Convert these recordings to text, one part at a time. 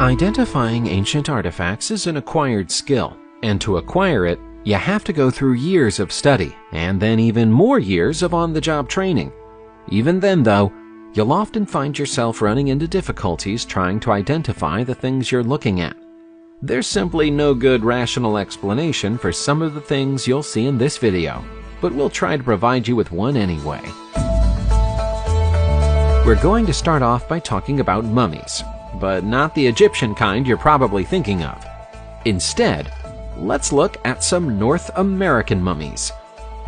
Identifying ancient artifacts is an acquired skill, and to acquire it, you have to go through years of study, and then even more years of on-the-job training. Even then, though, you'll often find yourself running into difficulties trying to identify the things you're looking at. There's simply no good rational explanation for some of the things you'll see in this video, but we'll try to provide you with one anyway. We're going to start off by talking about mummies, but not the Egyptian kind you're probably thinking of. Instead, let's look at some North American mummies.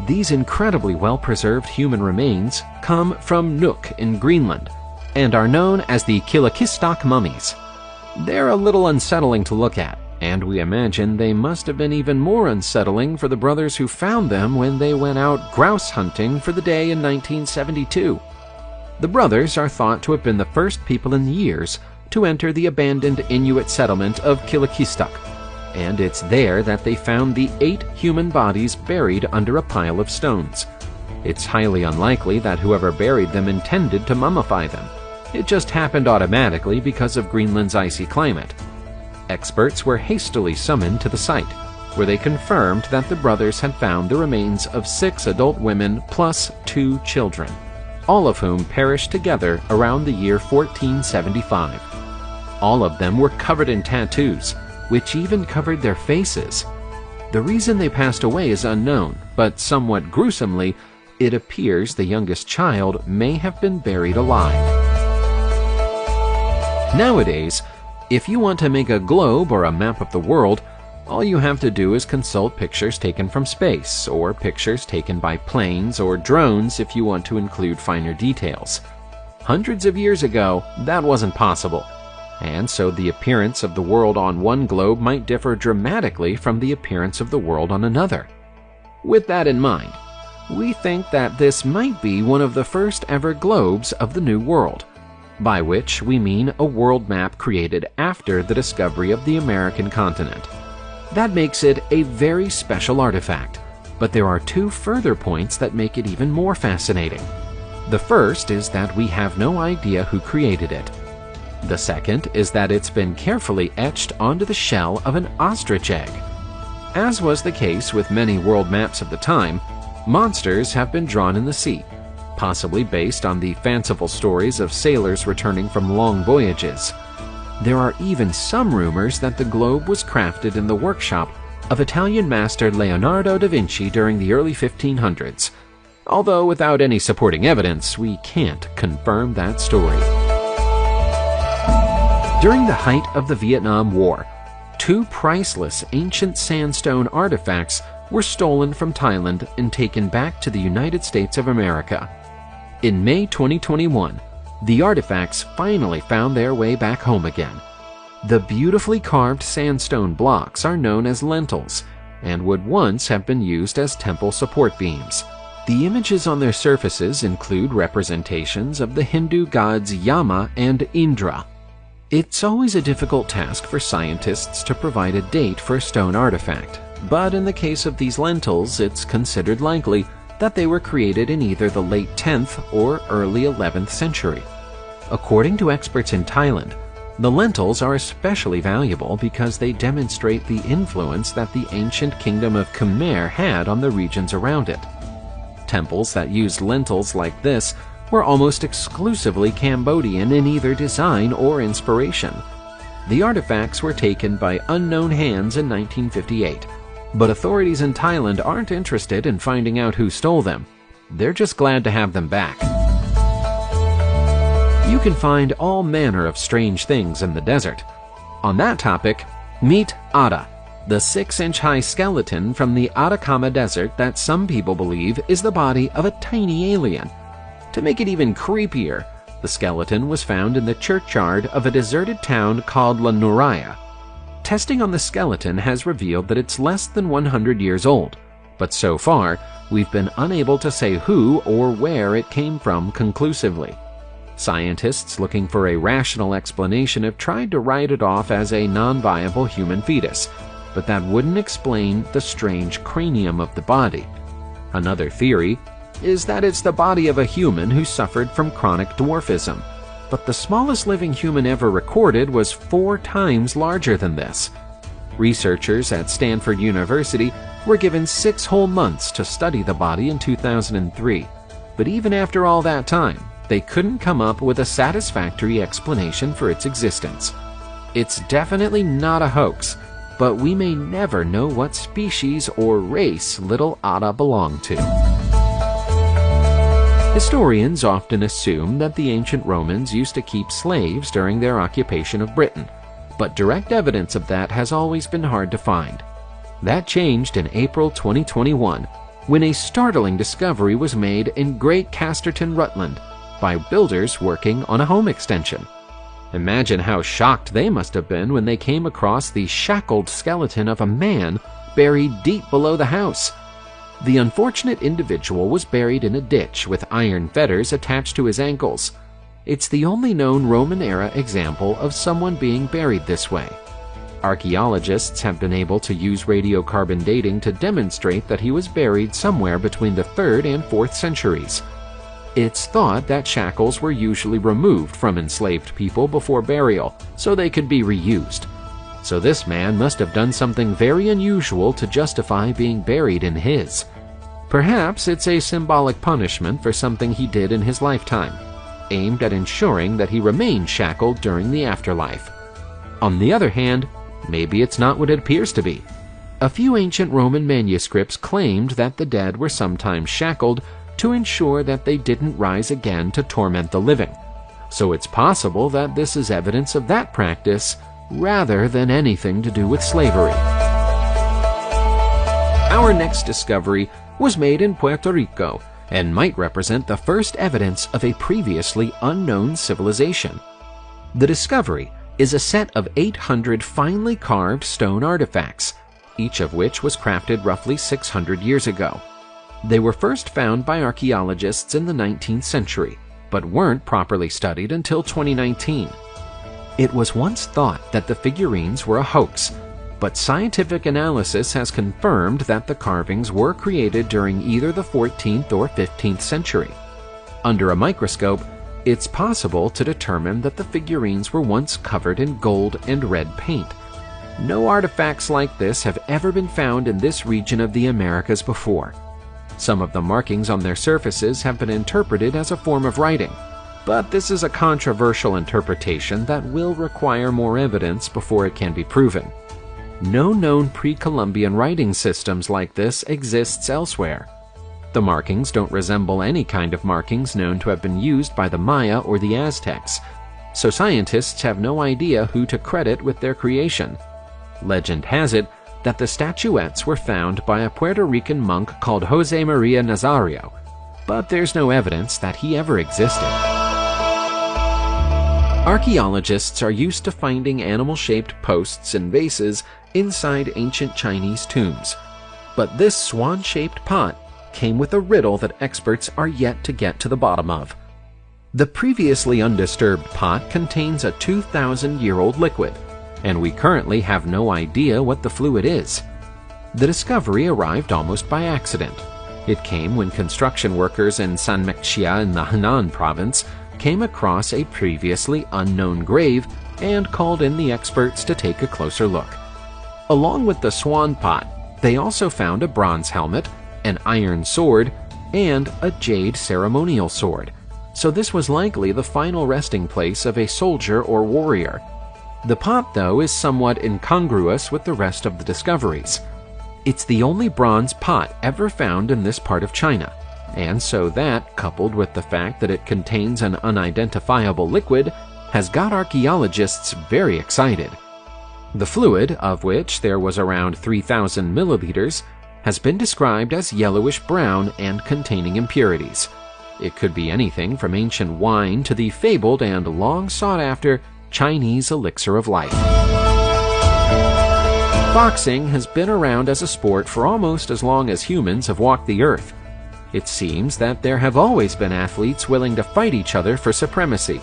These incredibly well-preserved human remains come from Nuuk in Greenland and are known as the Kilakistok mummies. They're a little unsettling to look at, and we imagine they must have been even more unsettling for the brothers who found them when they went out grouse hunting for the day in 1972. The brothers are thought to have been the first people in years to enter the abandoned Inuit settlement of Kilakistok, and it's there that they found the 8 human bodies buried under a pile of stones. It's highly unlikely that whoever buried them intended to mummify them. It just happened automatically because of Greenland's icy climate. Experts were hastily summoned to the site, where they confirmed that the brothers had found the remains of 6 adult women plus 2 children, all of whom perished together around the year 1475. All of them were covered in tattoos, which even covered their faces. The reason they passed away is unknown, but somewhat gruesomely, it appears the youngest child may have been buried alive. Nowadays, if you want to make a globe or a map of the world, all you have to do is consult pictures taken from space, or pictures taken by planes or drones if you want to include finer details. Hundreds of years ago, that wasn't possible, and so the appearance of the world on one globe might differ dramatically from the appearance of the world on another. With that in mind, we think that this might be one of the first ever globes of the New World, by which we mean a world map created after the discovery of the American continent. That makes it a very special artifact, but there are 2 further points that make it even more fascinating. The first is that we have no idea who created it. The second is that it's been carefully etched onto the shell of an ostrich egg. As was the case with many world maps of the time, monsters have been drawn in the sea, possibly based on the fanciful stories of sailors returning from long voyages. There are even some rumors that the globe was crafted in the workshop of Italian master Leonardo da Vinci during the early 1500s, although without any supporting evidence, we can't confirm that story. During the height of the Vietnam War, 2 priceless ancient sandstone artifacts were stolen from Thailand and taken back to the United States of America. In May 2021, the artifacts finally found their way back home again. The beautifully carved sandstone blocks are known as lentils and would once have been used as temple support beams. The images on their surfaces include representations of the Hindu gods Yama and Indra. It's always a difficult task for scientists to provide a date for a stone artifact, but in the case of these lentils, it's considered likely that they were created in either the late 10th or early 11th century. According to experts in Thailand, the lentils are especially valuable because they demonstrate the influence that the ancient kingdom of Khmer had on the regions around it. Temples that used lentils like this were almost exclusively Cambodian in either design or inspiration. The artifacts were taken by unknown hands in 1958, but authorities in Thailand aren't interested in finding out who stole them. They're just glad to have them back. You can find all manner of strange things in the desert. On that topic, meet Ada, the 6-inch-high skeleton from the Atacama Desert that some people believe is the body of a tiny alien. To make it even creepier, the skeleton was found in the churchyard of a deserted town called La Nouraya. Testing on the skeleton has revealed that it's less than 100 years old, but so far, we've been unable to say who or where it came from conclusively. Scientists looking for a rational explanation have tried to write it off as a non-viable human fetus, but that wouldn't explain the strange cranium of the body. Another theory is that it's the body of a human who suffered from chronic dwarfism, but the smallest living human ever recorded was 4 times larger than this. Researchers at Stanford University were given 6 whole months to study the body in 2003, but even after all that time, they couldn't come up with a satisfactory explanation for its existence. It's definitely not a hoax, but we may never know what species or race little Ada belonged to. Historians often assume that the ancient Romans used to keep slaves during their occupation of Britain, but direct evidence of that has always been hard to find. That changed in April 2021, when a startling discovery was made in Great Casterton, Rutland, by builders working on a home extension. Imagine how shocked they must have been when they came across the shackled skeleton of a man buried deep below the house. The unfortunate individual was buried in a ditch with iron fetters attached to his ankles. It's the only known Roman-era example of someone being buried this way. Archaeologists have been able to use radiocarbon dating to demonstrate that he was buried somewhere between the 3rd and 4th centuries. It's thought that shackles were usually removed from enslaved people before burial so they could be reused. So this man must have done something very unusual to justify being buried in his. Perhaps it's a symbolic punishment for something he did in his lifetime, aimed at ensuring that he remained shackled during the afterlife. On the other hand, maybe it's not what it appears to be. A few ancient Roman manuscripts claimed that the dead were sometimes shackled to ensure that they didn't rise again to torment the living. So it's possible that this is evidence of that practice rather than anything to do with slavery. Our next discovery was made in Puerto Rico and might represent the first evidence of a previously unknown civilization. The discovery is a set of 800 finely carved stone artifacts, each of which was crafted roughly 600 years ago. They were first found by archaeologists in the 19th century, but weren't properly studied until 2019. It was once thought that the figurines were a hoax, but scientific analysis has confirmed that the carvings were created during either the 14th or 15th century. Under a microscope, it's possible to determine that the figurines were once covered in gold and red paint. No artifacts like this have ever been found in this region of the Americas before. Some of the markings on their surfaces have been interpreted as a form of writing, but this is a controversial interpretation that will require more evidence before it can be proven. No known pre-Columbian writing systems like this exists elsewhere. The markings don't resemble any kind of markings known to have been used by the Maya or the Aztecs, so scientists have no idea who to credit with their creation. Legend has it that the statuettes were found by a Puerto Rican monk called Jose Maria Nazario, but there's no evidence that he ever existed. Archaeologists are used to finding animal-shaped posts and vases inside ancient Chinese tombs, but this swan-shaped pot came with a riddle that experts are yet to get to the bottom of. The previously undisturbed pot contains a 2,000-year-old liquid, and we currently have no idea what the fluid is. The discovery arrived almost by accident. It came when construction workers in Sanmekshia in the Henan province came across a previously unknown grave and called in the experts to take a closer look. Along with the swan pot, they also found a bronze helmet, an iron sword, and a jade ceremonial sword, so this was likely the final resting place of a soldier or warrior. The pot, though, is somewhat incongruous with the rest of the discoveries. It's the only bronze pot ever found in this part of China, and so that, coupled with the fact that it contains an unidentifiable liquid, has got archaeologists very excited. The fluid, of which there was around 3,000 milliliters, has been described as yellowish-brown and containing impurities. It could be anything from ancient wine to the fabled and long-sought-after Chinese elixir of life. Boxing has been around as a sport for almost as long as humans have walked the earth. It seems that there have always been athletes willing to fight each other for supremacy,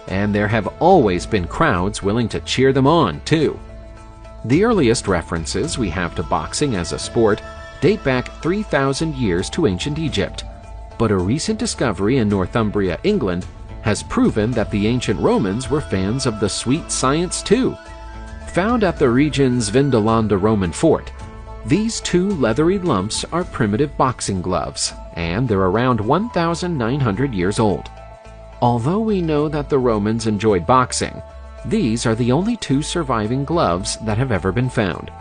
and there have always been crowds willing to cheer them on, too. The earliest references we have to boxing as a sport date back 3,000 years to ancient Egypt, but a recent discovery in Northumbria, England, has proven that the ancient Romans were fans of the sweet science too. Found at the region's Vindolanda Roman fort, these two leathery lumps are primitive boxing gloves, and they're around 1,900 years old. Although we know that the Romans enjoyed boxing, these are the only two surviving gloves that have ever been found.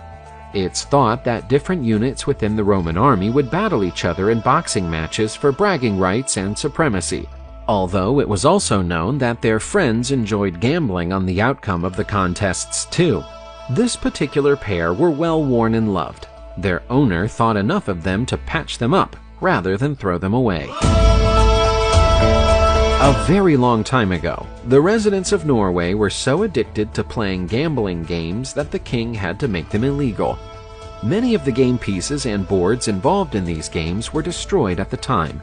It's thought that different units within the Roman army would battle each other in boxing matches for bragging rights and supremacy, although it was also known that their friends enjoyed gambling on the outcome of the contests too. This particular pair were well worn and loved. Their owner thought enough of them to patch them up rather than throw them away. A very long time ago, the residents of Norway were so addicted to playing gambling games that the king had to make them illegal. Many of the game pieces and boards involved in these games were destroyed at the time,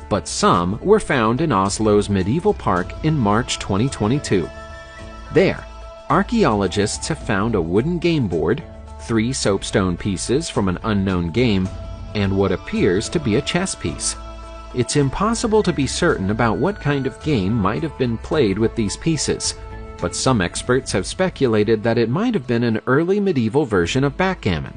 but some were found in Oslo's medieval park in March 2022. There, archaeologists have found a wooden game board, 3 soapstone pieces from an unknown game, and what appears to be a chess piece. It's impossible to be certain about what kind of game might have been played with these pieces, but some experts have speculated that it might have been an early medieval version of backgammon.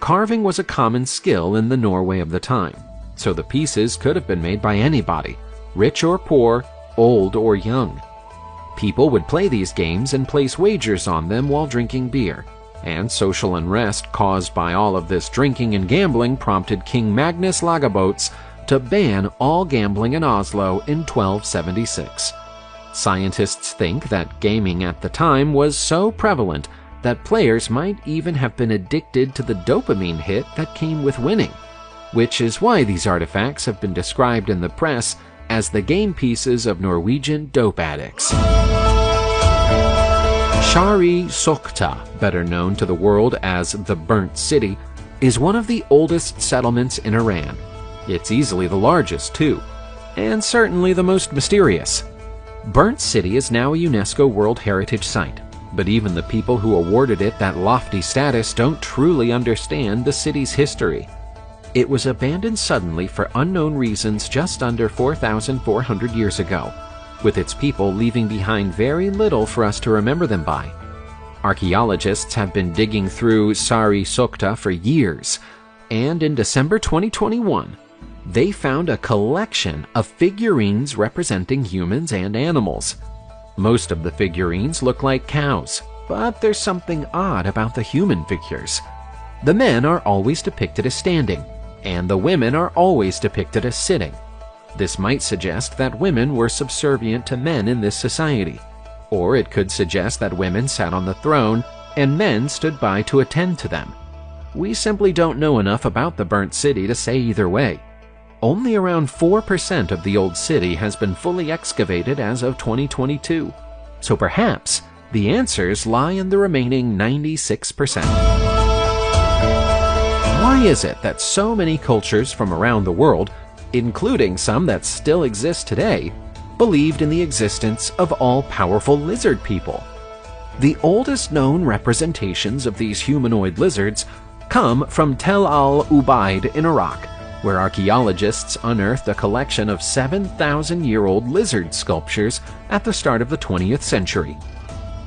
Carving was a common skill in the Norway of the time, so the pieces could have been made by anybody, rich or poor, old or young. People would play these games and place wagers on them while drinking beer, and social unrest caused by all of this drinking and gambling prompted King Magnus Lagabøtes to ban all gambling in Oslo in 1276. Scientists think that gaming at the time was so prevalent that players might even have been addicted to the dopamine hit that came with winning, which is why these artifacts have been described in the press as the game pieces of Norwegian dope addicts. Shari Sokta, better known to the world as the Burnt City, is one of the oldest settlements in Iran. It's easily the largest, too, and certainly the most mysterious. Burnt City is now a UNESCO World Heritage Site, but even the people who awarded it that lofty status don't truly understand the city's history. It was abandoned suddenly for unknown reasons just under 4,400 years ago, with its people leaving behind very little for us to remember them by. Archaeologists have been digging through Sari Sokta for years, and in December 2021, they found a collection of figurines representing humans and animals. Most of the figurines look like cows, but there's something odd about the human figures. The men are always depicted as standing, and the women are always depicted as sitting. This might suggest that women were subservient to men in this society, or it could suggest that women sat on the throne and men stood by to attend to them. We simply don't know enough about the burnt city to say either way. Only around 4% of the old city has been fully excavated as of 2022, so perhaps the answers lie in the remaining 96%. Why is it that so many cultures from around the world, including some that still exist today, believed in the existence of all-powerful lizard people? The oldest known representations of these humanoid lizards come from Tel al-Ubaid in Iraq, where archaeologists unearthed a collection of 7,000-year-old lizard sculptures at the start of the 20th century.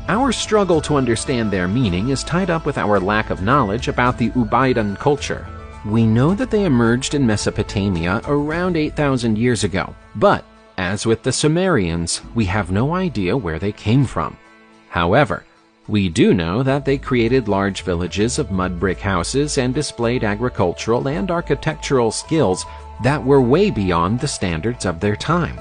Our struggle to understand their meaning is tied up with our lack of knowledge about the Ubaidan culture. We know that they emerged in Mesopotamia around 8,000 years ago, but as with the Sumerians, we have no idea where they came from. However, we do know that they created large villages of mud brick houses and displayed agricultural and architectural skills that were way beyond the standards of their time.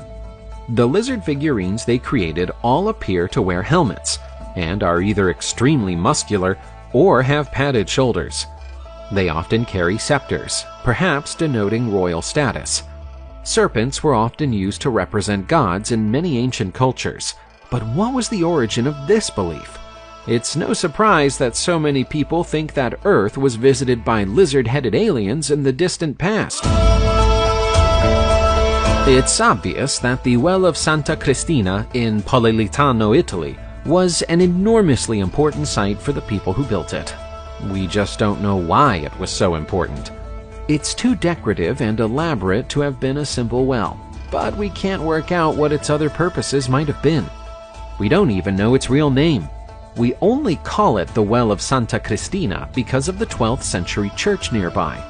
The lizard figurines they created all appear to wear helmets, and are either extremely muscular or have padded shoulders. They often carry scepters, perhaps denoting royal status. Serpents were often used to represent gods in many ancient cultures, but what was the origin of this belief? It's no surprise that so many people think that Earth was visited by lizard-headed aliens in the distant past. It's obvious that the Well of Santa Cristina in Pollitano, Italy, was an enormously important site for the people who built it. We just don't know why it was so important. It's too decorative and elaborate to have been a simple well, but we can't work out what its other purposes might have been. We don't even know its real name. We only call it the Well of Santa Cristina because of the 12th century church nearby.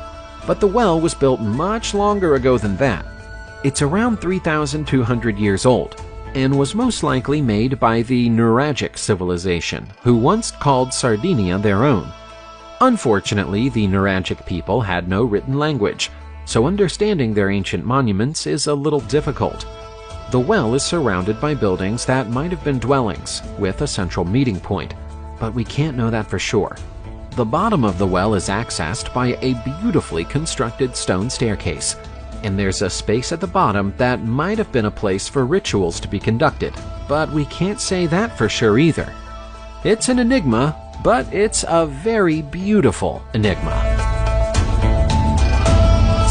But the well was built much longer ago than that. It's around 3,200 years old, and was most likely made by the Nuragic civilization, who once called Sardinia their own. Unfortunately, the Nuragic people had no written language, so understanding their ancient monuments is a little difficult. The well is surrounded by buildings that might have been dwellings, with a central meeting point, but we can't know that for sure. The bottom of the well is accessed by a beautifully constructed stone staircase, and there's a space at the bottom that might have been a place for rituals to be conducted, but we can't say that for sure either. It's an enigma, but it's a very beautiful enigma.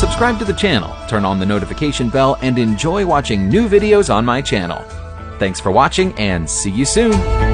Subscribe to the channel, turn on the notification bell, and enjoy watching new videos on my channel. Thanks for watching, and see you soon!